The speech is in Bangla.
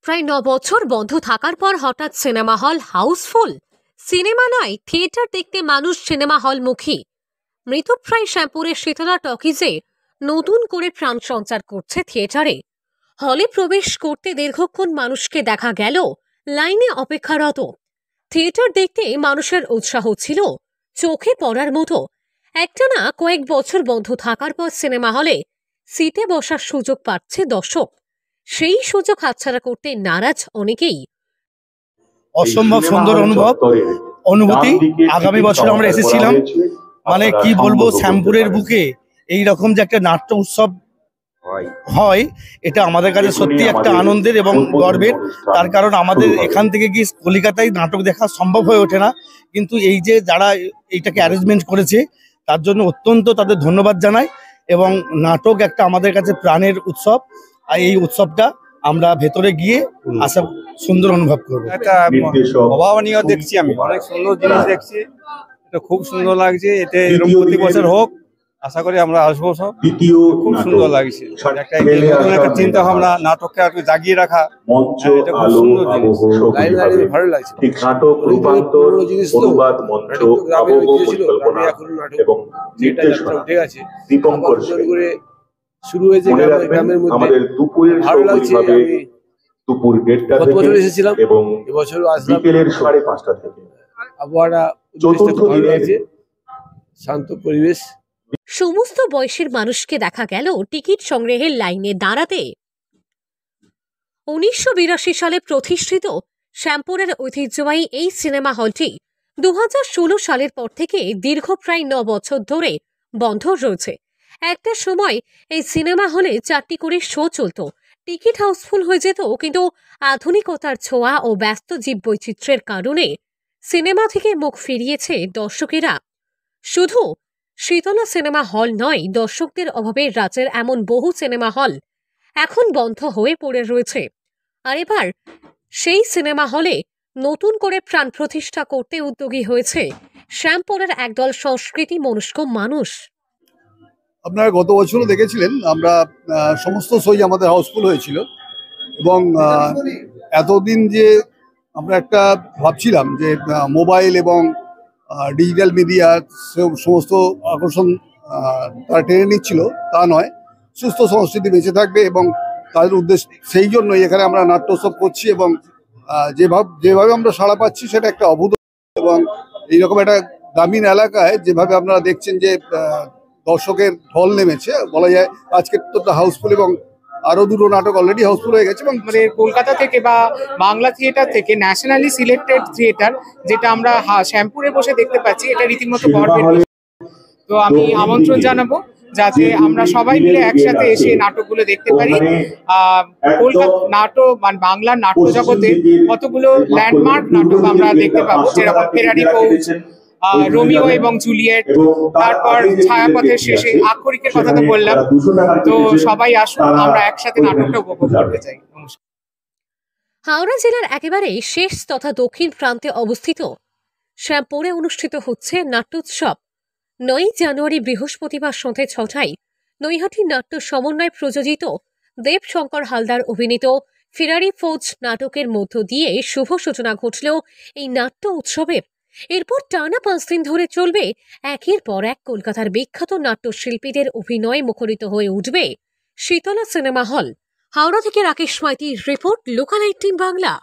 প্রায় 9 বছর বন্ধ থাকার পর হঠাৎ সিনেমা হল হাউসফুল। সিনেমা নয়, থিয়েটার দেখতে মানুষ সিনেমা হলমুখী। মৃতপ্রায় শ্যামপুরের শীতলা টকিজে নতুন করে প্রাণ সঞ্চার করছে থিয়েটারে। হলে প্রবেশ করতে দীর্ঘক্ষণ মানুষকে দেখা গেল লাইনে অপেক্ষারত। থিয়েটার দেখতে মানুষের উৎসাহ ছিল চোখে পড়ার মতো। একটানা কয়েক বছর বন্ধ থাকার পর সিনেমা হলে সিটে বসার সুযোগ পাচ্ছে দর্শক। সেই সুযোগ হাতছাড়া করতে নারাজ অনেকেই। অসম্ভব সুন্দর অনুভূতি। আগামী বছর আমরা এসেছিলাম, মানে কি বলবো, শ্যামপুরের বুকে এই রকম যে একটা নাট্য উৎসব হয়, এটা আমাদের কাছে সত্যি একটা আনন্দের এবং গর্বের। তার কারণ আমাদের এখান থেকে গিয়ে কলকাতায় নাটক দেখা সম্ভব হয়ে ওঠে না, কিন্তু এই যে যারা এইটাকে অ্যারেঞ্জমেন্ট করেছে তার জন্য অত্যন্ত তাদের ধন্যবাদ জানাই। এবং নাটক একটা আমাদের কাছে প্রাণের উৎসব, আর এই উৎসবটা আমরা ভেতরে গিয়ে আশা সুন্দর অনুভব করবো। একটা অভাবনীয় দেখছি, আমি অনেক সুন্দর জিনিস দেখছি, এটা খুব সুন্দর লাগছে। এতে এরকম প্রতি বছর হোক, আশা করি আমরা আসবো সব। খুব সুন্দর লাগছে, একটা চিন্তা ভাবনা, নাটককে একটু জাগিয়ে রাখা, এটা খুব সুন্দর জিনিস, ভালো লাগছে। শুরু হয়েছে গ্রামের মধ্যে, ভালো লাগছে। দুপুর 1:30 থেকে এসেছিলাম এবং এবছর আসলাম বিকেলের 5:30 থেকে। আবহাওয়াটা ভালো লাগছে, শান্ত পরিবেশ। সমস্ত বয়সের মানুষকে দেখা গেল টিকিট সংগ্রহের লাইনে দাঁড়াতে। 1982 সালে প্রতিষ্ঠিত শ্যামপুরের ঐতিহ্যবাহী এই সিনেমা হলটি 2016 সালের পর থেকে দীর্ঘ প্রায় 9 বছর ধরে বন্ধ রয়েছে। একটা সময় এই সিনেমা হলে 4টি করে শো চলত, টিকিট হাউসফুল হয়ে যেত, কিন্তু আধুনিকতার ছোঁয়া ও ব্যস্ত জীববৈচিত্র্যের কারণে সিনেমা থেকে মুখ ফিরিয়েছে দর্শকেরা। শুধু শীতলা সিনেমা হল নয়, দর্শকদের অভাবে রাজ্যের এমন বহু সিনেমা হল এখন বন্ধ হয়ে পড়ে রয়েছে। আর এবার সেই সিনেমা হলে নতুন করে প্রাণ প্রতিষ্ঠা করতে উদ্যোগী হয়েছে শ্যামপুরের একদল সংস্কৃতি মনস্ক মানুষ। আপনারা গত বছরও দেখেছিলেন, আমরা সমস্ত শোই আমাদের হাউসফুল হয়েছিল। এবং এতদিন যে আমরা একটা ভাবছিলাম যে মোবাইল এবং ডিজিটাল মিডিয়া সমস্ত আকর্ষণ তারা টেনে নিচ্ছিল, তা নয়। সুস্থ সংস্কৃতি বেঁচে থাকবে এবং তাদের উদ্দেশ্য, সেই জন্যই এখানে আমরা নাট্যোৎসব করছি। এবং যেভাবে আমরা সাড়া পাচ্ছি সেটা একটা অভূত। এবং এইরকম একটা গ্রামীণ এলাকায় যেভাবে আপনারা দেখছেন যে দর্শকের ঢল নেমেছে, বলা যায় আজকের তো হাউসফুল, এবং আরো দুটো নাটক অলরেডি হাউসফুল হয়ে গেছে। এবং আমাদের কলকাতা থেকে বা বাংলা থিয়েটার থেকে ন্যাশনালি সিলেক্টেড থিয়েটার, যেটা আমরা শ্যামপুরে বসে দেখতে পাচ্ছি, এটা রীতিমতো গর্বের। তো আমি আমন্ত্রণ জানাবো যাতে আমরা সবাই মিলে একসাথে এসে নাটকগুলো দেখতে পারি। কলকাতা নাটক মানে বাংলার নাট্য জগতে কতগুলো ল্যান্ডমার্ক নাটক আমরা দেখতে পাবো, যেরকম ফেরারি পৌঁছ, রোমিও এবং জুলিয়েট, তারপর ছায়াপথের শেষে, আক্ষরিকের কথা তো বললাম। তো সবাই আসুন, আমরা একসাথে নাটকটা উপভোগ করতে চাই। হাওড়া জেলার একেবারে শেষ তথা দক্ষিণ প্রান্তে অবস্থিত শ্যামপুরে অনুষ্ঠিত হচ্ছে নাট্যোৎসব। 9 জানুয়ারি বৃহস্পতিবার সন্ধ্যে 6টায় নৈহাটি নাট্য সমন্বয় প্রযোজিত দেব শঙ্কর হালদার অভিনীত ফেরারি ফৌজ নাটকের মধ্য দিয়ে শুভ সূচনা ঘটল এই নাট্য উৎসবের। এরপর টানা 5 দিন ধরে চলবে একের পর এক কলকাতার বিখ্যাত নাট্যশিল্পীদের অভিনয় মুখরিত হয়ে উঠবে শীতলা সিনেমা হল। হাওড়া থেকে রাকেশ মাইতির রিপোর্ট, লোকাল 18 বাংলা।